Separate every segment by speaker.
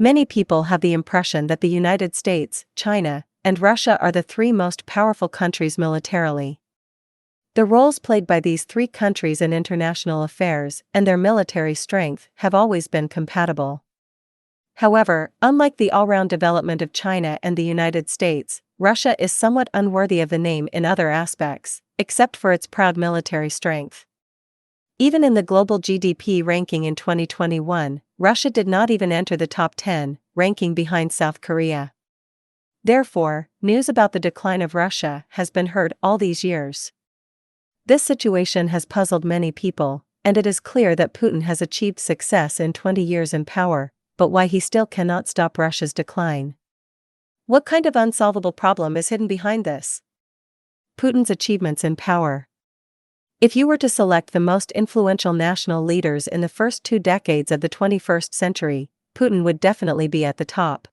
Speaker 1: Many people have the impression that the United States, China, and Russia are the three most powerful countries militarily. The roles played by these three countries in international affairs and their military strength have always been compatible. However, unlike the all-round development of China and the United States, Russia is somewhat unworthy of the name in other aspects, except for its proud military strength. Even in the global GDP ranking in 2021, Russia did not even enter the top 10, ranking behind South Korea. Therefore, news about the decline of Russia has been heard all these years. This situation has puzzled many people, and it is clear that Putin has achieved success in 20 years in power, but why he still cannot stop Russia's decline. What kind of unsolvable problem is hidden behind this? Putin's achievements in power. If you were to select the most influential national leaders in the first 2 decades of the 21st century, Putin would definitely be at the top.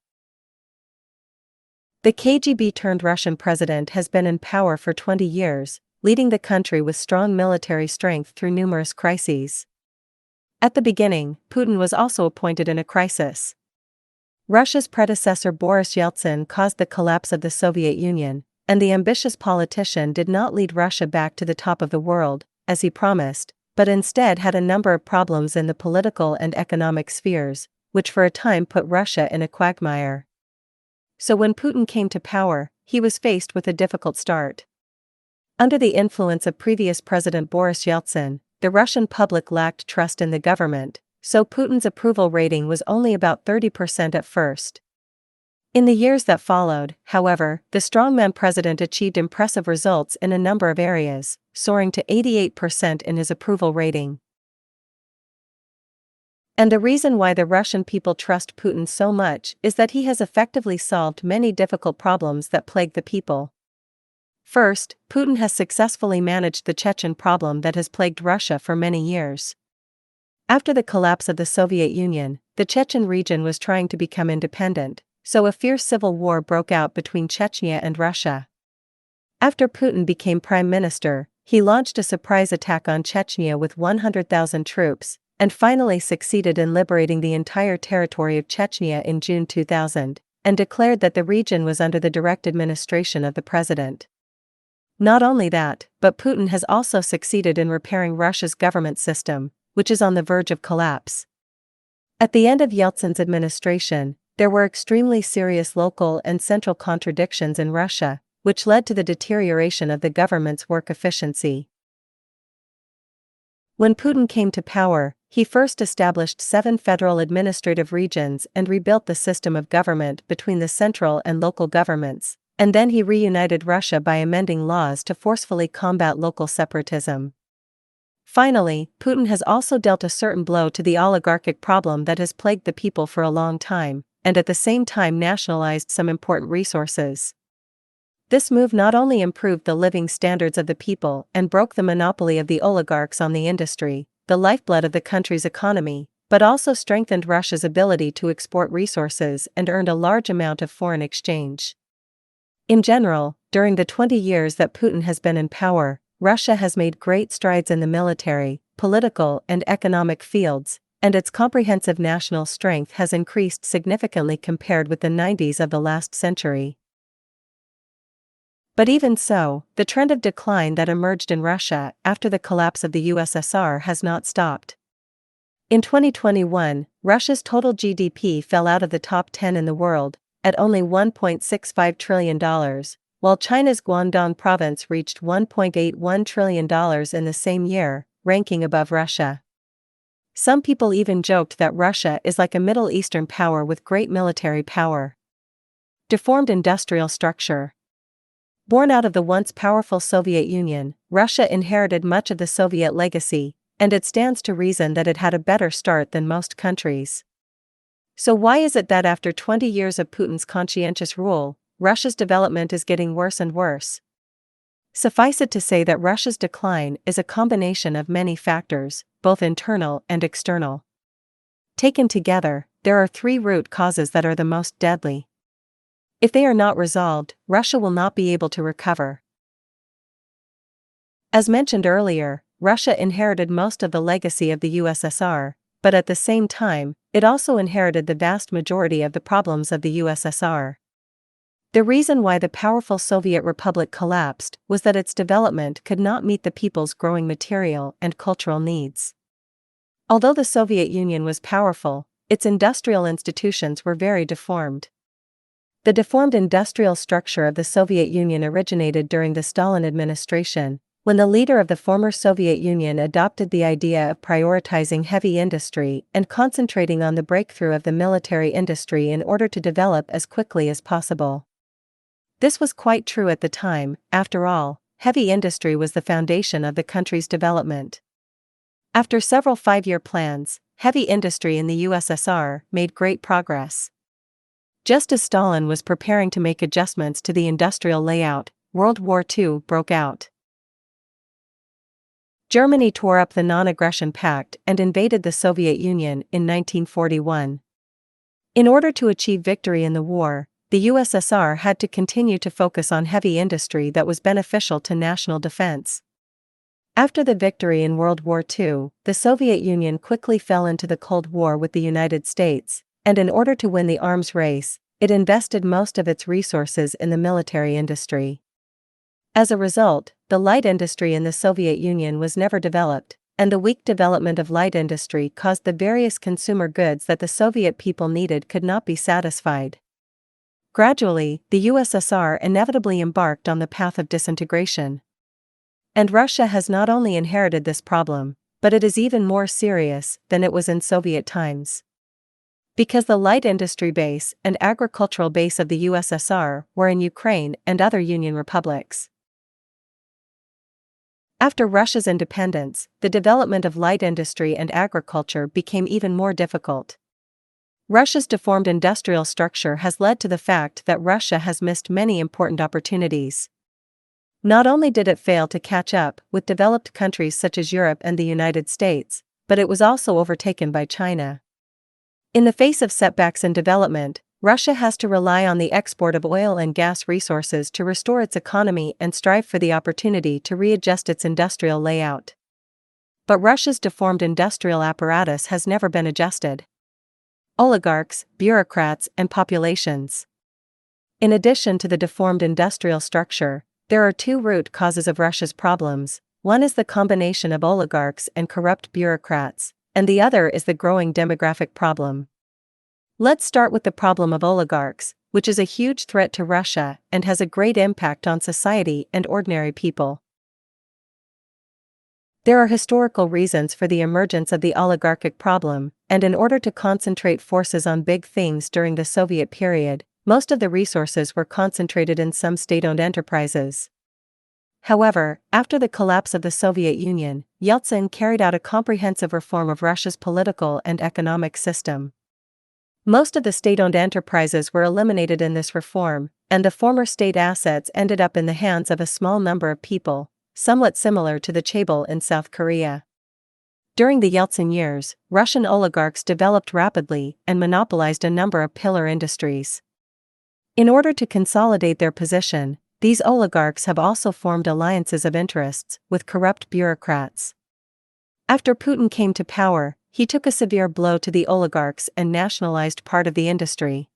Speaker 1: The KGB-turned-Russian president has been in power for 20 years, leading the country with strong military strength through numerous crises. At the beginning, Putin was also appointed in a crisis. Russia's predecessor Boris Yeltsin caused the collapse of the Soviet Union, and the ambitious politician did not lead Russia back to the top of the world, as he promised, but instead had a number of problems in the political and economic spheres, which for a time put Russia in a quagmire. So when Putin came to power, he was faced with a difficult start. Under the influence of previous President Boris Yeltsin, the Russian public lacked trust in the government, so Putin's approval rating was only about 30% at first. In the years that followed, however, the strongman president achieved impressive results in a number of areas, soaring to 88% in his approval rating. And the reason why the Russian people trust Putin so much is that he has effectively solved many difficult problems that plague the people. First, Putin has successfully managed the Chechen problem that has plagued Russia for many years. After the collapse of the Soviet Union, the Chechen region was trying to become independent, so a fierce civil war broke out between Chechnya and Russia. After Putin became prime minister, he launched a surprise attack on Chechnya with 100,000 troops, and finally succeeded in liberating the entire territory of Chechnya in June 2000, and declared that the region was under the direct administration of the president. Not only that, but Putin has also succeeded in repairing Russia's government system, which is on the verge of collapse. At the end of Yeltsin's administration, there were extremely serious local and central contradictions in Russia, which led to the deterioration of the government's work efficiency. When Putin came to power, he first established 7 federal administrative regions and rebuilt the system of government between the central and local governments, and then he reunited Russia by amending laws to forcefully combat local separatism. Finally, Putin has also dealt a certain blow to the oligarchic problem that has plagued the people for a long time, and at the same time nationalized some important resources. This move not only improved the living standards of the people and broke the monopoly of the oligarchs on the industry, the lifeblood of the country's economy, but also strengthened Russia's ability to export resources and earned a large amount of foreign exchange. In general, during the 20 years that Putin has been in power, Russia has made great strides in the military, political, and economic fields, and its comprehensive national strength has increased significantly compared with the 90s of the last century. But even so, the trend of decline that emerged in Russia after the collapse of the USSR has not stopped. In 2021, Russia's total GDP fell out of the top 10 in the world, at only $1.65 trillion, while China's Guangdong province reached $1.81 trillion in the same year, ranking above Russia. Some people even joked that Russia is like a Middle Eastern power with great military power. Deformed industrial structure. Born out of the once powerful Soviet Union, Russia inherited much of the Soviet legacy, and it stands to reason that it had a better start than most countries. So why is it that after 20 years of Putin's conscientious rule, Russia's development is getting worse and worse? Suffice it to say that Russia's decline is a combination of many factors, both internal and external. Taken together, there are 3 root causes that are the most deadly. If they are not resolved, Russia will not be able to recover. As mentioned earlier, Russia inherited most of the legacy of the USSR, but at the same time, it also inherited the vast majority of the problems of the USSR. The reason why the powerful Soviet Republic collapsed was that its development could not meet the people's growing material and cultural needs. Although the Soviet Union was powerful, its industrial institutions were very deformed. The deformed industrial structure of the Soviet Union originated during the Stalin administration, when the leader of the former Soviet Union adopted the idea of prioritizing heavy industry and concentrating on the breakthrough of the military industry in order to develop as quickly as possible. This was quite true at the time. After all, heavy industry was the foundation of the country's development. After several five-year plans, heavy industry in the USSR made great progress. Just as Stalin was preparing to make adjustments to the industrial layout, World War II broke out. Germany tore up the Non-Aggression Pact and invaded the Soviet Union in 1941. In order to achieve victory in the war, the USSR had to continue to focus on heavy industry that was beneficial to national defense. After the victory in World War II, the Soviet Union quickly fell into the Cold War with the United States, and in order to win the arms race, it invested most of its resources in the military industry. As a result, the light industry in the Soviet Union was never developed, and the weak development of light industry caused the various consumer goods that the Soviet people needed could not be satisfied. Gradually, the USSR inevitably embarked on the path of disintegration. And Russia has not only inherited this problem, but it is even more serious than it was in Soviet times. Because the light industry base and agricultural base of the USSR were in Ukraine and other Union republics. After Russia's independence, the development of light industry and agriculture became even more difficult. Russia's deformed industrial structure has led to the fact that Russia has missed many important opportunities. Not only did it fail to catch up with developed countries such as Europe and the United States, but it was also overtaken by China. In the face of setbacks in development, Russia has to rely on the export of oil and gas resources to restore its economy and strive for the opportunity to readjust its industrial layout. But Russia's deformed industrial apparatus has never been adjusted. Oligarchs, bureaucrats, and populations. In addition to the deformed industrial structure, there are two root causes of Russia's problems. One is the combination of oligarchs and corrupt bureaucrats, and the other is the growing demographic problem. Let's start with the problem of oligarchs, which is a huge threat to Russia and has a great impact on society and ordinary people. There are historical reasons for the emergence of the oligarchic problem, and in order to concentrate forces on big things during the Soviet period, most of the resources were concentrated in some state-owned enterprises. However, after the collapse of the Soviet Union, Yeltsin carried out a comprehensive reform of Russia's political and economic system. Most of the state-owned enterprises were eliminated in this reform, and the former state assets ended up in the hands of a small number of people, somewhat similar to the chaebol in South Korea. During the Yeltsin years, Russian oligarchs developed rapidly and monopolized a number of pillar industries. In order to consolidate their position, these oligarchs have also formed alliances of interests with corrupt bureaucrats. After Putin came to power, he took a severe blow to the oligarchs and nationalized part of the industry.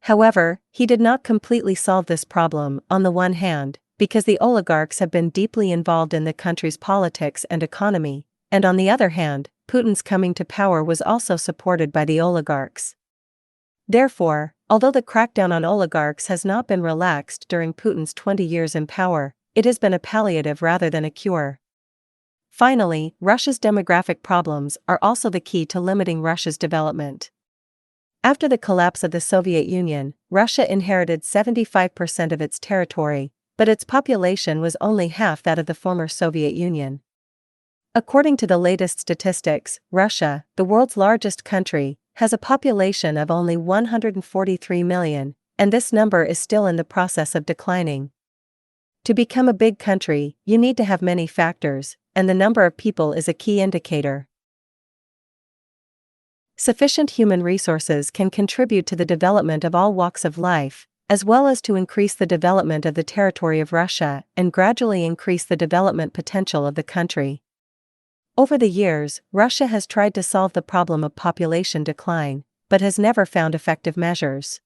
Speaker 1: However, he did not completely solve this problem. On the one hand, because the oligarchs have been deeply involved in the country's politics and economy, and on the other hand, Putin's coming to power was also supported by the oligarchs. Therefore, although the crackdown on oligarchs has not been relaxed during Putin's 20 years in power, it has been a palliative rather than a cure. Finally, Russia's demographic problems are also the key to limiting Russia's development. After the collapse of the Soviet Union, Russia inherited 75% of its territory, but its population was only half that of the former Soviet Union. According to the latest statistics, Russia, the world's largest country, has a population of only 143 million, and this number is still in the process of declining. To become a big country, you need to have many factors, and the number of people is a key indicator. Sufficient human resources can contribute to the development of all walks of life, as well as to increase the development of the territory of Russia and gradually increase the development potential of the country. Over the years, Russia has tried to solve the problem of population decline, but has never found effective measures.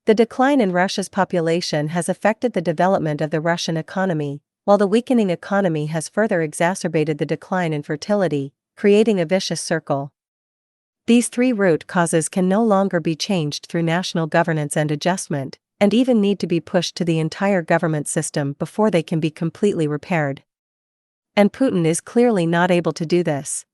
Speaker 1: The decline in Russia's population has affected the development of the Russian economy, while the weakening economy has further exacerbated the decline in fertility, creating a vicious circle. These three root causes can no longer be changed through national governance and adjustment, and even need to be pushed to the entire government system before they can be completely repaired. And Putin is clearly not able to do this.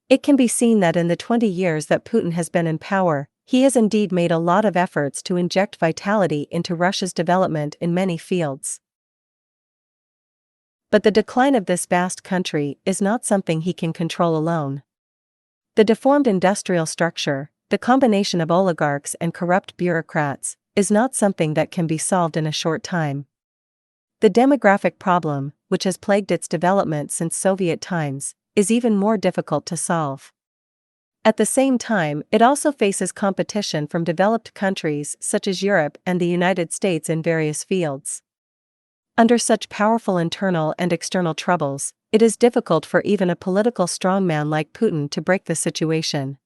Speaker 1: It can be seen that in the 20 years that Putin has been in power, he has indeed made a lot of efforts to inject vitality into Russia's development in many fields. But the decline of this vast country is not something he can control alone. The deformed industrial structure, the combination of oligarchs and corrupt bureaucrats, is not something that can be solved in a short time. The demographic problem, which has plagued its development since Soviet times, is even more difficult to solve. At the same time, it also faces competition from developed countries such as Europe and the United States in various fields. Under such powerful internal and external troubles, it is difficult for even a political strongman like Putin to break the situation.